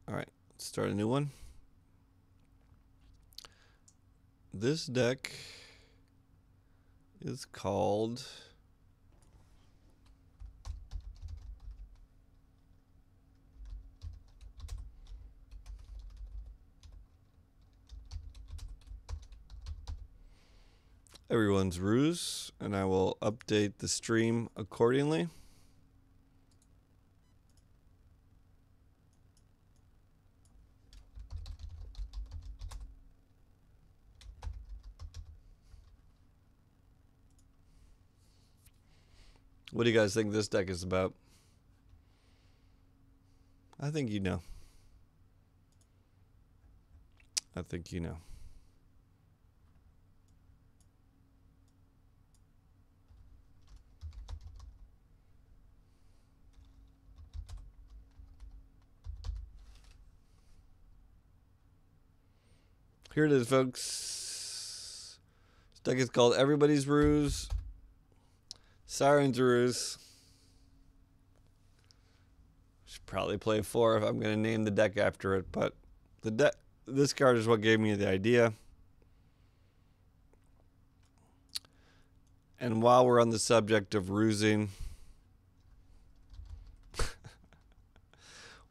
All right, let's start a new one. This deck is called Everyone's Ruse, and I will update the stream accordingly. What do you guys think this deck is about? I think you know. I think you know. Here it is, folks. This deck is called Everybody's Ruse. Siren's Ruse. Should probably play 4 if I'm going to name the deck after it, but this card is what gave me the idea. And while we're on the subject of rusing,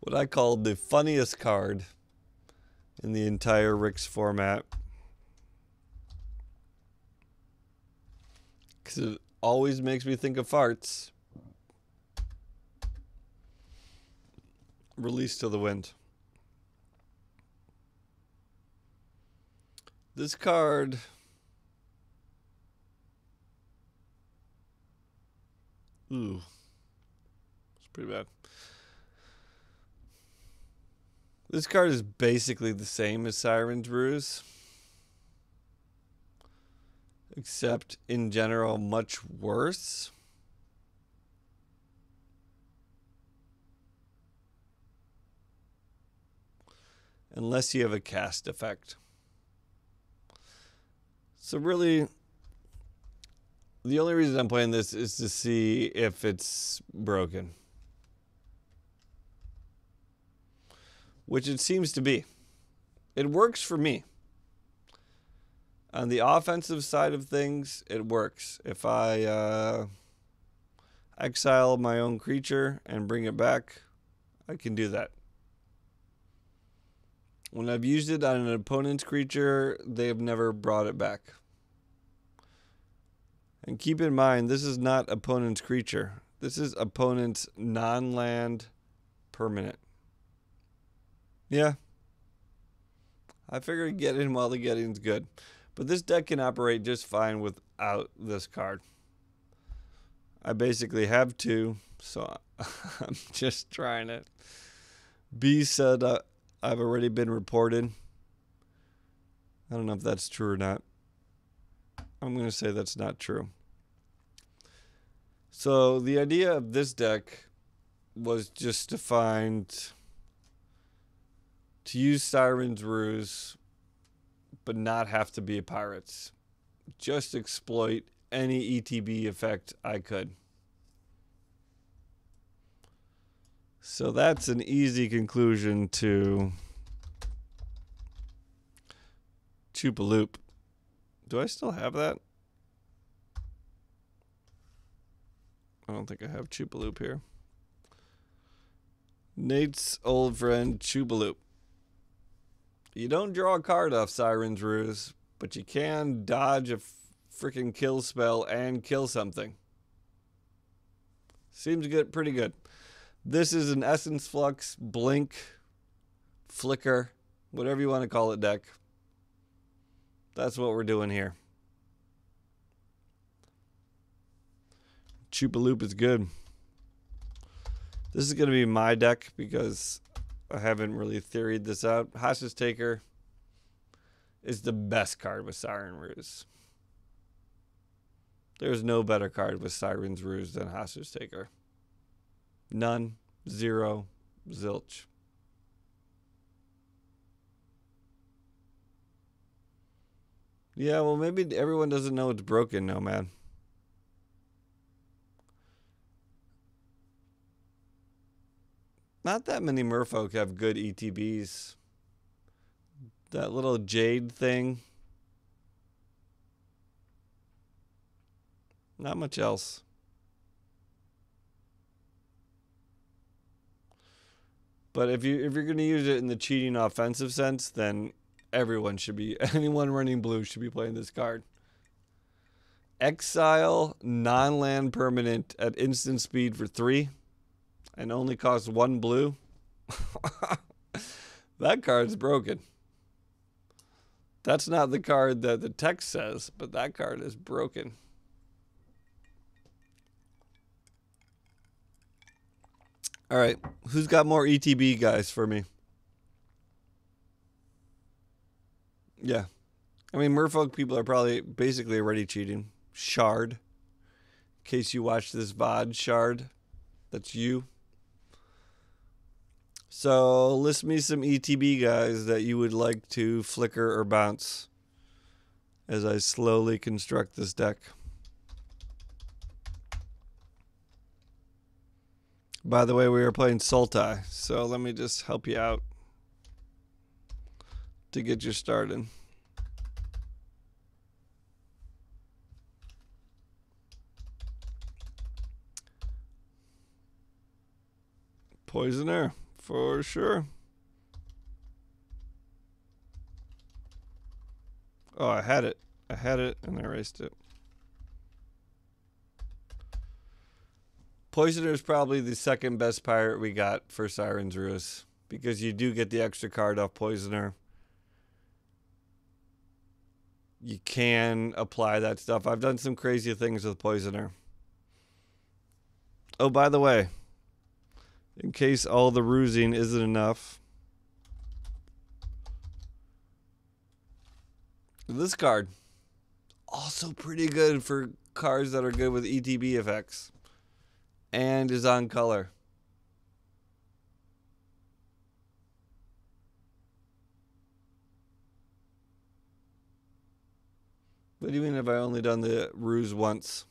what I call the funniest card in the entire Rick's format, because it always makes me think of farts. Release to the Wind. This card it's pretty bad. This card is basically the same as Siren's Ruse, except in general much worse. Unless you have a cast effect. So really, the only reason I'm playing this is to see if it's broken. Which it seems to be. It works for me. On the offensive side of things, it works. If I exile my own creature and bring it back, I can do that. When I've used it on an opponent's creature, they've never brought it back. And keep in mind, this is not opponent's creature. This is opponent's non-land permanent. Yeah. I figured get in while the getting's good. But this deck can operate just fine without this card. I basically have 2, so I'm just trying it. B said I've already been reported. I don't know if that's true or not. I'm going to say that's not true. So the idea of this deck was just to use Siren's Ruse, but not have to be pirates. Just exploit any ETB effect I could. So that's an easy conclusion to Choopaloop. Do I still have that? I don't think I have Choopaloop here. Nate's old friend Choopaloop. You don't draw a card off Siren's Ruse, but you can dodge a freaking kill spell and kill something. Seems good, pretty good. This is an Essence Flux, Blink, Flicker, whatever you want to call it deck. That's what we're doing here. Choopaloop is good. This is going to be my deck because I haven't really theoried this out. Hostage Taker is the best card with Siren Ruse. There's no better card with Siren's Ruse than Hostage Taker. None. Zero. Zilch. Yeah, well, maybe everyone doesn't know it's broken, no, man. Not that many merfolk have good ETBs. That little jade thing. Not much else. But if you're going to use it in the cheating offensive sense, then anyone running blue should be playing this card. Exile non-land permanent at instant speed for 3 and only costs 1 blue. That card's broken. That's not the card that the text says, but that card is broken. All right, who's got more ETB guys for me? Yeah. I mean, merfolk people are probably basically already cheating. Shard. In case you watch this VOD, Shard. That's you. So, list me some ETB guys that you would like to flicker or bounce as I slowly construct this deck. By the way, we are playing Sultai, so let me just help you out to get you started. Poisoner, for sure. Oh, I had it and I erased it. Poisoner is probably the second best pirate we got for Siren's Ruse, because you do get the extra card off Poisoner. You can apply that stuff. I've done some crazy things with Poisoner. Oh, by the way, in case all the rusing isn't enough, this card, also pretty good for cards that are good with ETB effects. And is on color. What do you mean have I only done the Ruse once?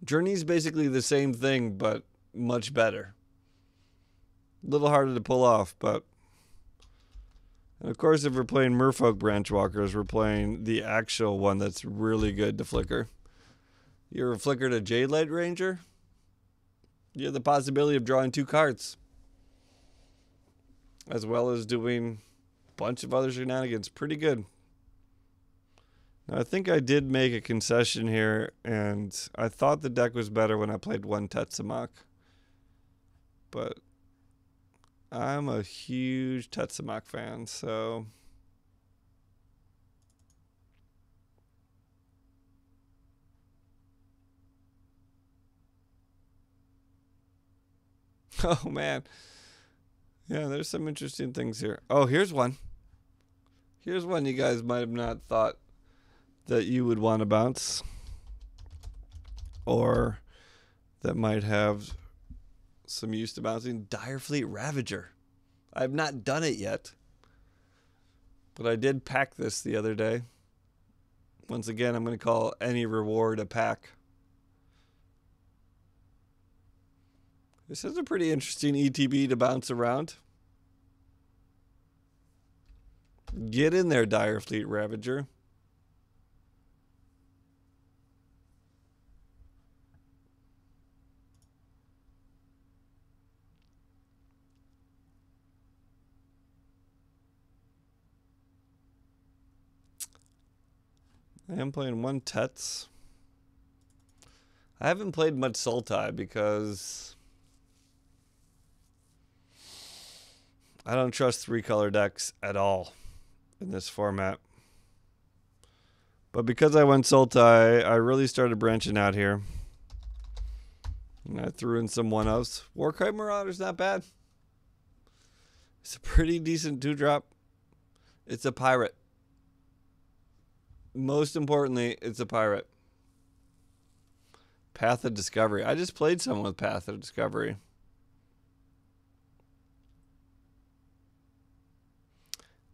Journey's basically the same thing, but much better. A little harder to pull off, but... And of course, if we're playing Merfolk Branchwalkers, we're playing the actual one that's really good to flicker. You ever flickered a Jade Light Ranger? You have the possibility of drawing 2 cards, as well as doing a bunch of other shenanigans. Pretty good. Now, I think I did make a concession here, and I thought the deck was better when I played 1 Tetsamok. But I'm a huge Tetsamok fan, so... Oh, man. Yeah, there's some interesting things here. Oh, here's one. Here's one you guys might have not thought that you would want to bounce. Or that might have some use to bouncing. Direfleet Ravager. I have not done it yet. But I did pack this the other day. Once again, I'm going to call any reward a pack. This is a pretty interesting ETB to bounce around. Get in there, Direfleet Ravager. I am playing 1 Tets. I haven't played much Sultai because... I don't trust 3-color decks at all in this format. But because I went Sultai, I really started branching out here. And I threw in some 1-ofs. Warcry Marauder's not bad. It's a pretty decent 2-drop. It's a pirate. Most importantly, it's a pirate. Path of Discovery. I just played someone with Path of Discovery.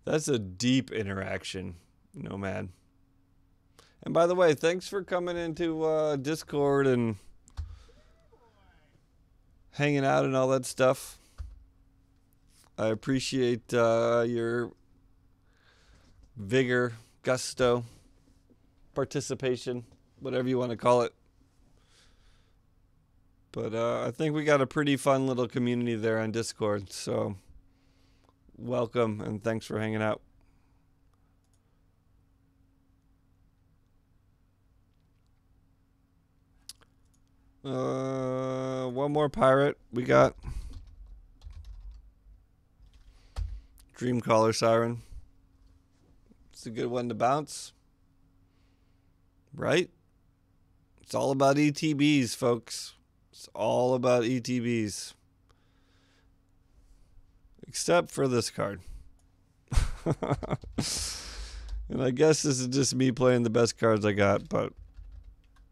That's a deep interaction, Nomad. And by the way, thanks for coming into Discord and hanging out and all that stuff. I appreciate your vigor, gusto, participation, whatever you want to call it. But I think we got a pretty fun little community there on Discord. So welcome and thanks for hanging out. One more pirate we got. Dreamcaller Siren. It's a good one to bounce. Right? It's all about ETBs, folks. It's all about ETBs. Except for this card. And I guess this is just me playing the best cards I got, but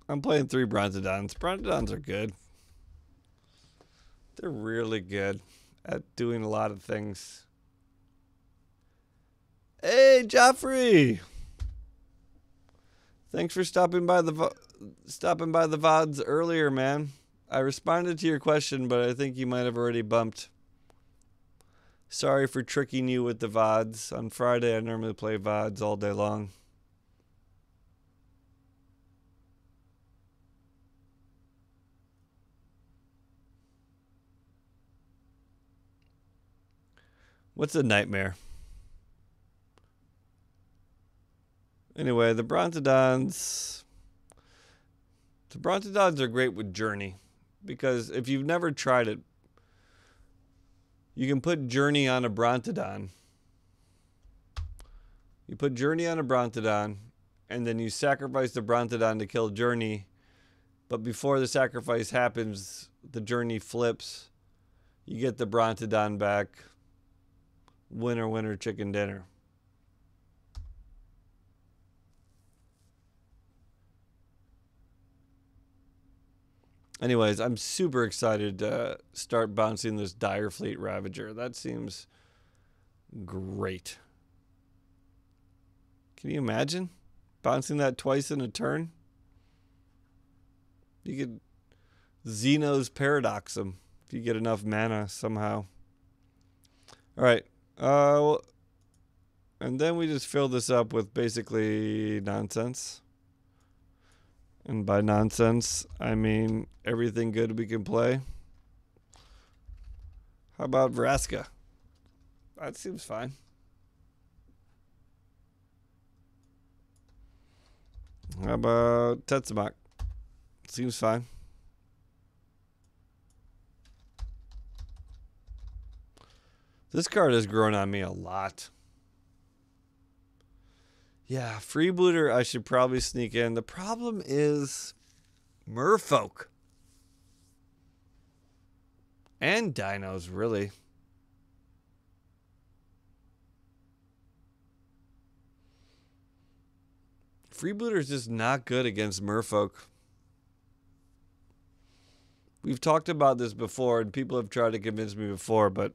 I'm playing 3 Brontodons. Brontodons are good. They're really good at doing a lot of things. Hey, Joffrey! Thanks for stopping by the VODs earlier, man. I responded to your question, but I think you might have already bumped. Sorry for tricking you with the VODs. On Friday, I normally play VODs all day long. What's a nightmare? Anyway, the Brontodons. The Brontodons are great with Journey. Because if you've never tried it, you can put Journey on a Brontodon. You put Journey on a Brontodon, and then you sacrifice the Brontodon to kill Journey. But before the sacrifice happens, the Journey flips. You get the Brontodon back. Winner, winner, chicken dinner. Anyways, I'm super excited to start bouncing this Dire Fleet Ravager. That seems great. Can you imagine bouncing that twice in a turn? You could Xeno's Paradox him if you get enough mana somehow. All right. And then we just fill this up with basically nonsense. And by nonsense, I mean everything good we can play. How about Vraska? That seems fine. How about Tetsumak? Seems fine. This card has grown on me a lot. Yeah, Freebooter I should probably sneak in. The problem is Merfolk. And Dinos, really. Freebooter is just not good against Merfolk. We've talked about this before, and people have tried to convince me before, but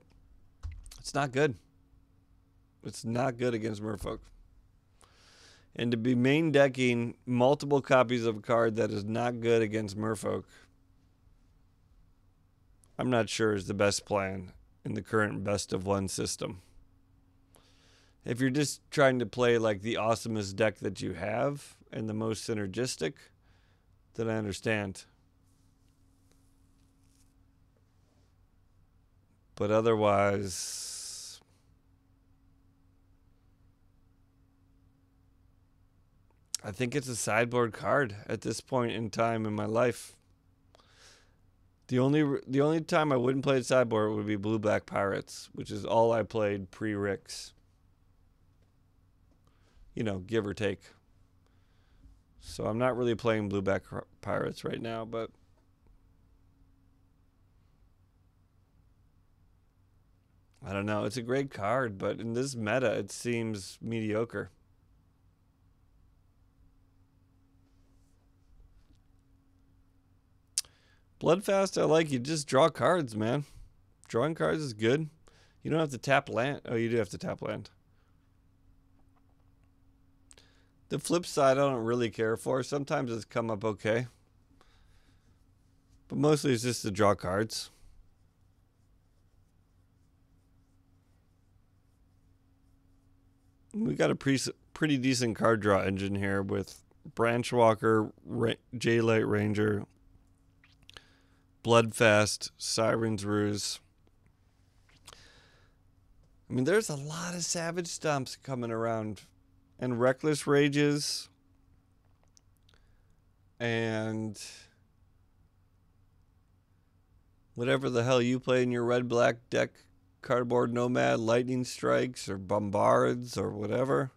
it's not good. It's not good against Merfolk. And to be main decking multiple copies of a card that is not good against Merfolk, I'm not sure is the best plan in the current best of one system. If you're just trying to play like the awesomest deck that you have and the most synergistic, then I understand. But otherwise, I think it's a sideboard card at this point in time in my life. The only time I wouldn't play it sideboard would be Blue-Black Pirates, which is all I played pre-Ricks. You know, give or take. So I'm not really playing Blue-Black Pirates right now, but I don't know. It's a great card, but in this meta, it seems mediocre. Bloodfast, I like. You just draw cards, man. Drawing cards is good. You don't have to tap land. Oh, you do have to tap land. The flip side, I don't really care for. Sometimes it's come up okay. But mostly it's just to draw cards. We got a pretty decent card draw engine here with Branchwalker, J-Light Ranger, Bloodfast, Siren's Ruse. I mean, there's a lot of Savage Stomps coming around. And Reckless Rages. And whatever the hell you play in your red-black deck. Cardboard Nomad, Lightning Strikes, or Bombards, or whatever.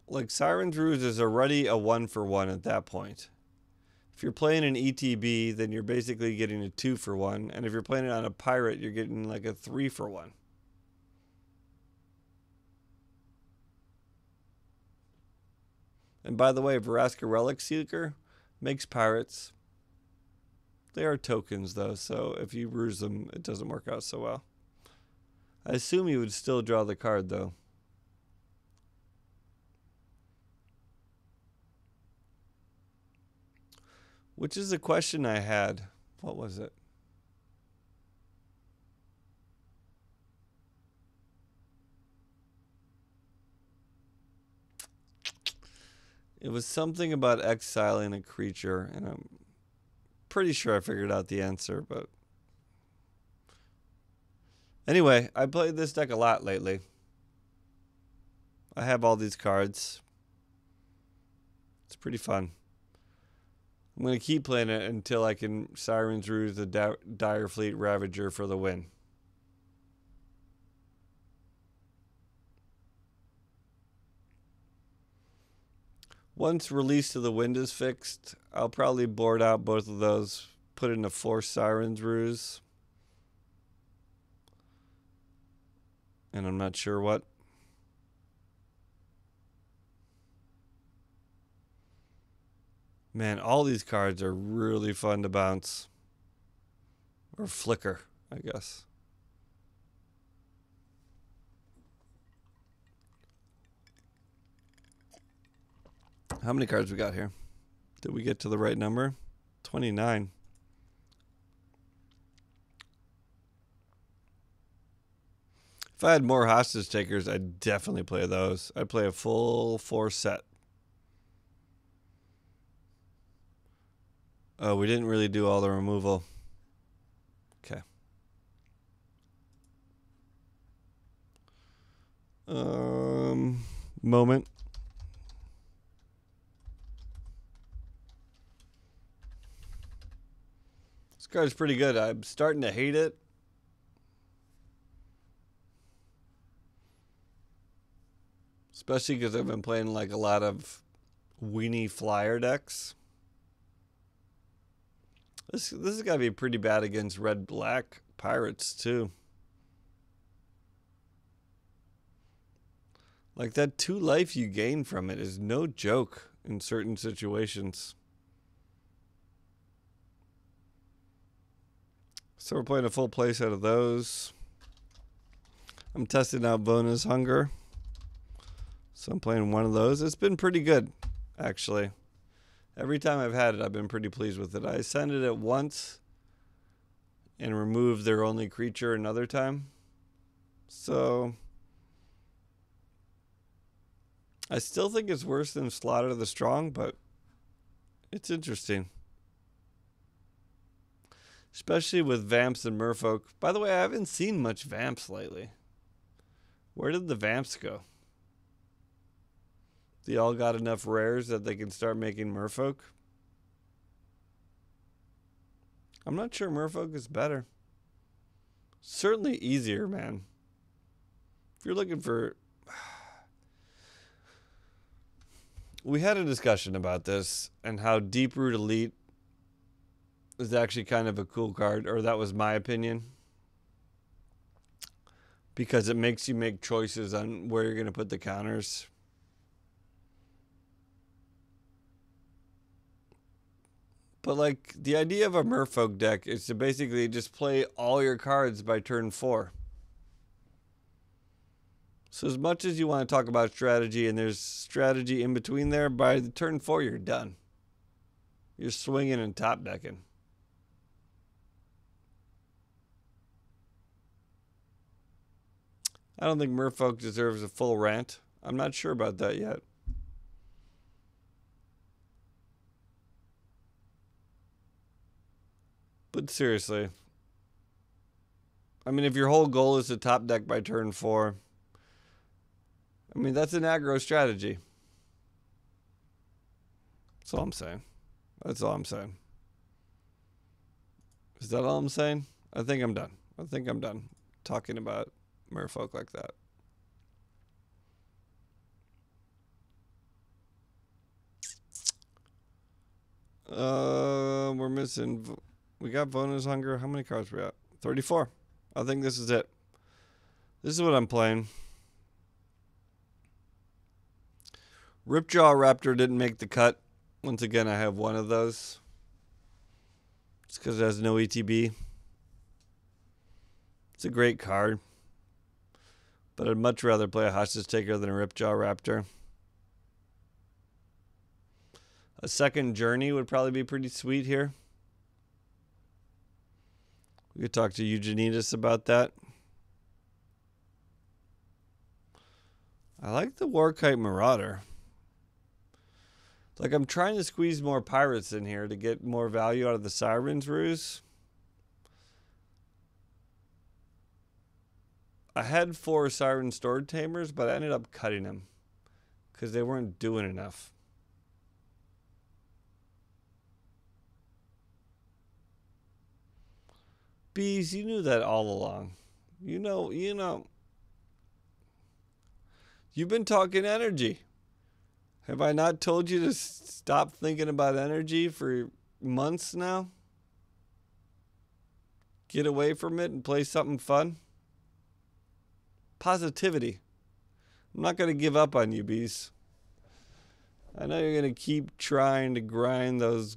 Like, Siren's Ruse is already a 1-for-1 at that point. If you're playing an ETB, then you're basically getting a 2-for-1. And if you're playing it on a Pirate, you're getting like a 3-for-1. And by the way, Vraska Relic Seeker makes Pirates. They are tokens, though, so if you ruse them, it doesn't work out so well. I assume you would still draw the card, though. Which is a question I had. What was it? It was something about exiling a creature, and I'm pretty sure I figured out the answer, but anyway, I played this deck a lot lately. I have all these cards. It's pretty fun. I'm going to keep playing it until I can Siren's Ruse the Dire Fleet Ravager for the win. Once Release to the Wind is fixed, I'll probably board out both of those, put in a Force Siren's Ruse. And I'm not sure what. Man, all these cards are really fun to bounce. Or flicker, I guess. How many cards we got here? Did we get to the right number? 29. If I had more hostage takers, I'd definitely play those. I'd play a full 4 set. Oh, we didn't really do all the removal. Okay. Moment. This card's pretty good. I'm starting to hate it. Especially because I've been playing like a lot of weenie flyer decks. This has got to be pretty bad against red-black Pirates, too. Like, that 2 life you gain from it is no joke in certain situations. So we're playing a full play set of those. I'm testing out Vona's Hunger. So I'm playing one of those. It's been pretty good, actually. Every time I've had it, I've been pretty pleased with it. I ascended it once and removed their only creature another time. So I still think it's worse than Slaughter the Strong, but it's interesting. Especially with Vamps and Merfolk. By the way, I haven't seen much Vamps lately. Where did the Vamps go? They all got enough rares that they can start making Merfolk? I'm not sure Merfolk is better. Certainly easier, man. If you're looking for... We had a discussion about this and how Deeproot Elite is actually kind of a cool card, or that was my opinion. Because it makes you make choices on where you're going to put the counters. But, like, the idea of a Merfolk deck is to basically just play all your cards by turn 4. So as much as you want to talk about strategy, and there's strategy in between there, by the turn 4, you're done. You're swinging and top decking. I don't think Merfolk deserves a full rant. I'm not sure about that yet. But seriously, I mean, if your whole goal is to top deck by turn 4, I mean, that's an aggro strategy. That's all I'm saying. That's all I'm saying. Is that all I'm saying? I think I'm done. I think I'm done talking about Merfolk like that. We're missing. We got Vona's Hunger. How many cards we at? 34. I think this is it. This is what I'm playing. Ripjaw Raptor didn't make the cut. Once again, I have one of those. It's because it has no ETB. It's a great card. But I'd much rather play a Hostage Taker than a Ripjaw Raptor. A second Journey would probably be pretty sweet here. We could talk to Eugenides about that. I like the Warkite Marauder. Like, I'm trying to squeeze more pirates in here to get more value out of the Sirens Ruse. I had 4 Siren Sword Tamers, but I ended up cutting them because they weren't doing enough. Bees, you knew that all along. You know. You've been talking energy. Have I not told you to stop thinking about energy for months now? Get away from it and play something fun? Positivity. I'm not going to give up on you, Bees. I know you're going to keep trying to grind those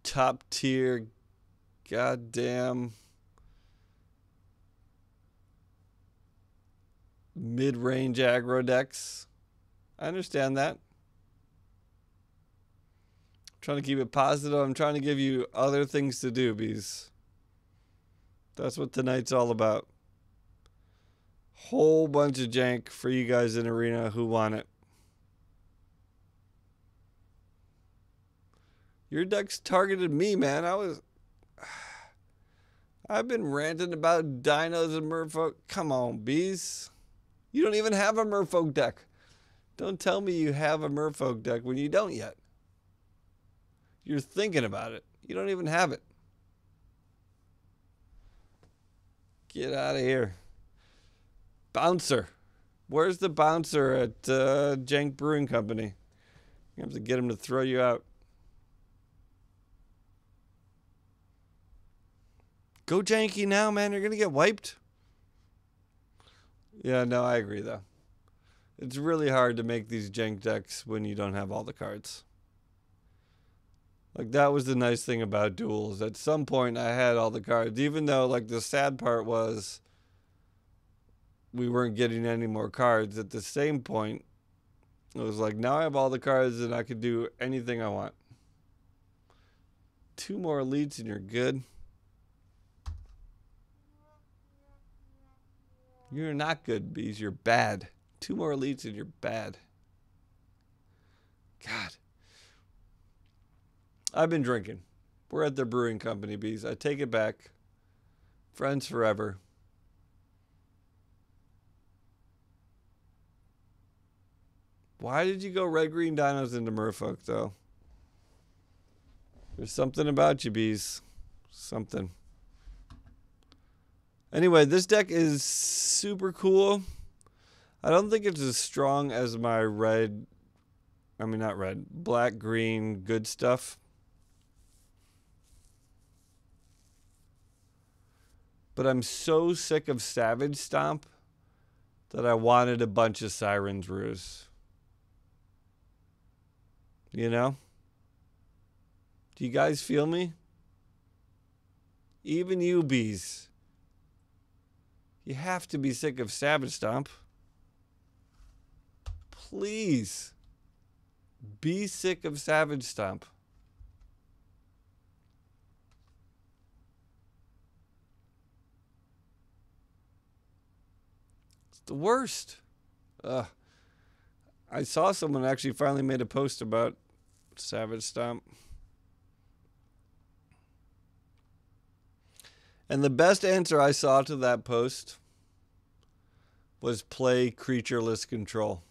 top tier goddamn mid-range aggro decks. I understand that. I'm trying to keep it positive. I'm trying to give you other things to do, Bees. That's what tonight's all about. Whole bunch of jank for you guys in Arena who want it. Your deck's targeted me, man. I've been ranting about dinos and merfolk. Come on, Bees. You don't even have a merfolk deck. Don't tell me you have a merfolk deck when you don't yet. You're thinking about it. You don't even have it. Get out of here. Bouncer. Where's the bouncer at Jank Brewing Company? You have to get him to throw you out. Go janky now, man. You're going to get wiped. Yeah, no, I agree, though. It's really hard to make these jank decks when you don't have all the cards. Like, that was the nice thing about duels. At some point, I had all the cards. Even though, like, the sad part was we weren't getting any more cards. At the same point, it was like, now I have all the cards and I could do anything I want. 2 more elites and you're good. You're not good, Bees. You're bad. 2 more elites and you're bad. God. I've been drinking. We're at the brewing company, Bees. I take it back. Friends forever. Why did you go red-green dinos into merfolk, though? There's something about you, Bees. Something. Anyway, this deck is super cool. I don't think it's as strong as my red... I mean, not red. Black, green, good stuff. But I'm so sick of Savage Stomp that I wanted a bunch of Sirens Ruse. You know? Do you guys feel me? Even you, Bees. You have to be sick of Savage Stomp. Please. Be sick of Savage Stomp. The worst. I saw someone actually finally made a post about Savage Stomp. And the best answer I saw to that post was play creatureless control.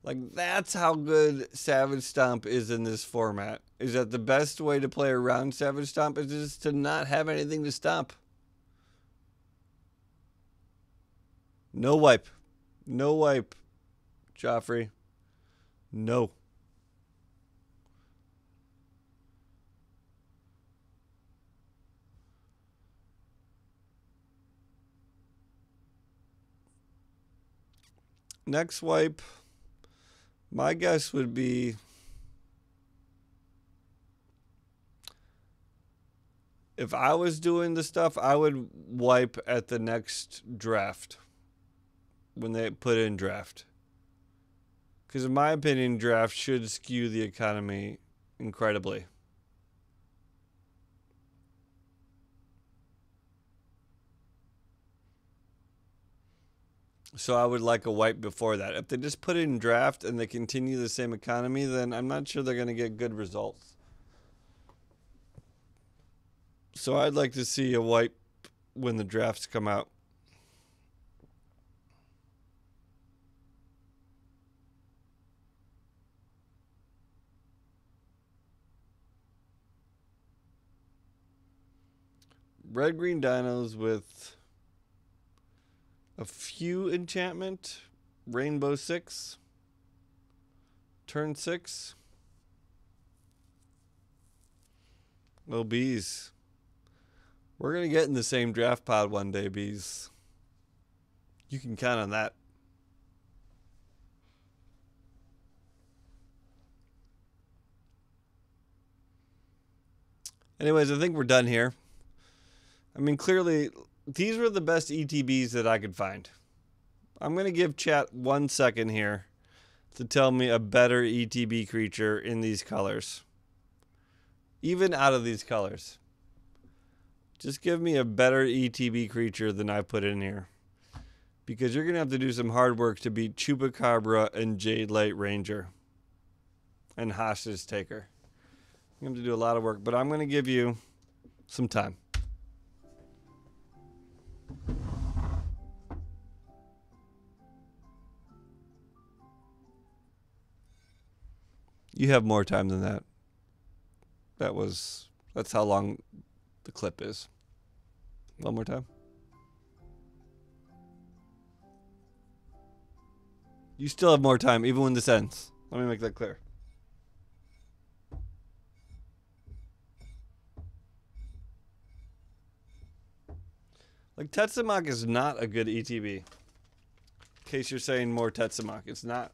Like, that's how good Savage Stomp is in this format. Is that the best way to play around Savage Stomp is just to not have anything to stomp. No wipe. No wipe, Joffrey. No. Next wipe, my guess would be if I was doing the stuff, I would wipe at the next draft when they put in draft. Because in my opinion, draft should skew the economy incredibly. So I would like a wipe before that. If they just put it in draft and they continue the same economy, then I'm not sure they're going to get good results. So I'd like to see a wipe when the drafts come out. Red-green dinos with a few enchantment. Rainbow 6. Turn 6. Oh, bees. We're going to get in the same draft pod one day, bees. You can count on that. Anyways, I think we're done here. I mean, clearly, these were the best ETBs that I could find. I'm going to give chat 1 second here to tell me a better ETB creature in these colors. Even out of these colors. Just give me a better ETB creature than I put in here. Because you're going to have to do some hard work to beat Chupacabra and Jade Light Ranger. And Hostage Taker. You're going to have to do a lot of work, but I'm going to give you some time. You have more time than that. That's how long the clip is. One more time. You still have more time, even when this ends. Let me make that clear. Like, Tetsamok is not a good ETB. In case you're saying more Tetsamok, it's not.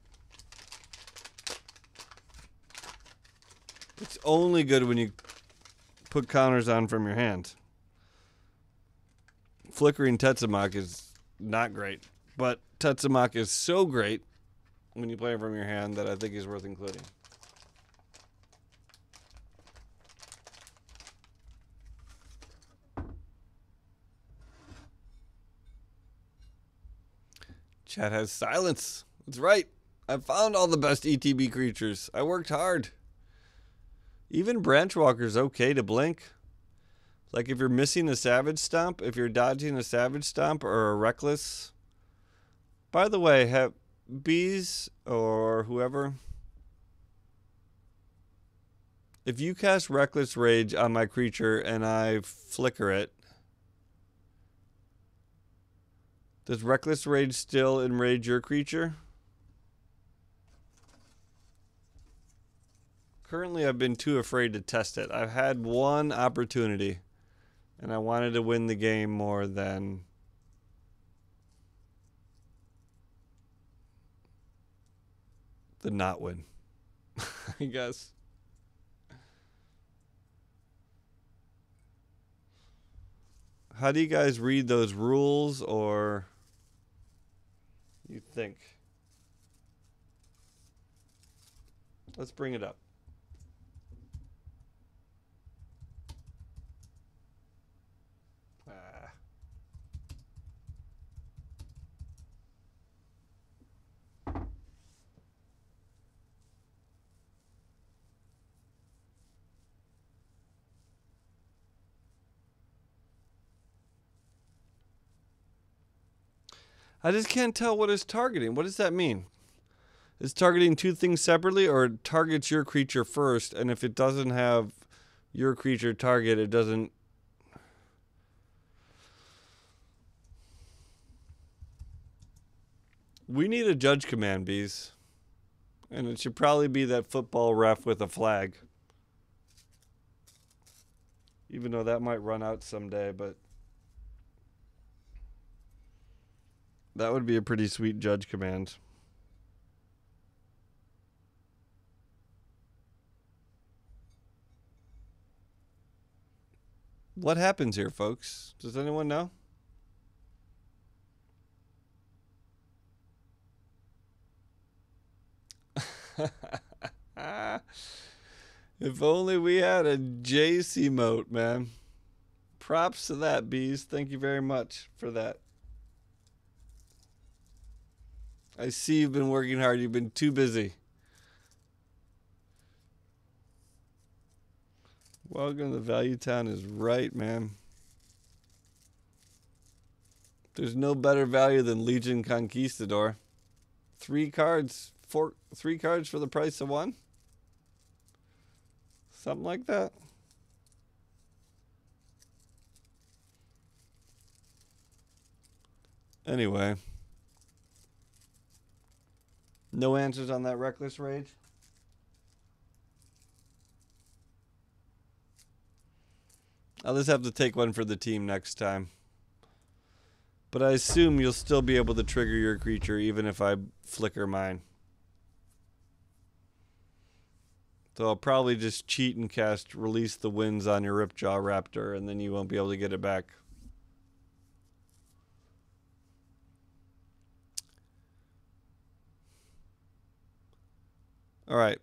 It's only good when you put counters on from your hand. Flickering Tetsamok is not great. But Tetsamok is so great when you play it from your hand that I think is worth including. Chat has silence. That's right. I found all the best ETB creatures. I worked hard. Even Branchwalker's okay to blink. Like if you're missing a Savage Stomp, if you're dodging a Savage Stomp or a Reckless. By the way, have bees or whoever, if you cast Reckless Rage on my creature and I flicker it, does Reckless Rage still enrage your creature? Currently, I've been too afraid to test it. I've had one opportunity, and I wanted to win the game more than the not win, I guess. How do you guys read those rules, or you think? Let's bring it up. I just can't tell what it's targeting. What does that mean? It's targeting two things separately, or it targets your creature first, and if it doesn't have your creature target, it doesn't... We need a judge command, bees. And it should probably be that football ref with a flag. Even though that might run out someday, but... that would be a pretty sweet judge command. What happens here, folks? Does anyone know? If only we had a JC moat, man. Props to that, bees. Thank you very much for that. I see you've been working hard. You've been too busy. Welcome to Value Town is right, man. There's no better value than Legion Conquistador. 3 cards, 3 cards for the price of 1? Something like that. Anyway. No answers on that Reckless Rage? I'll just have to take one for the team next time. But I assume you'll still be able to trigger your creature even if I flicker mine. So I'll probably just cheat and cast Release the Winds on your Ripjaw Raptor, and then you won't be able to get it back. All right.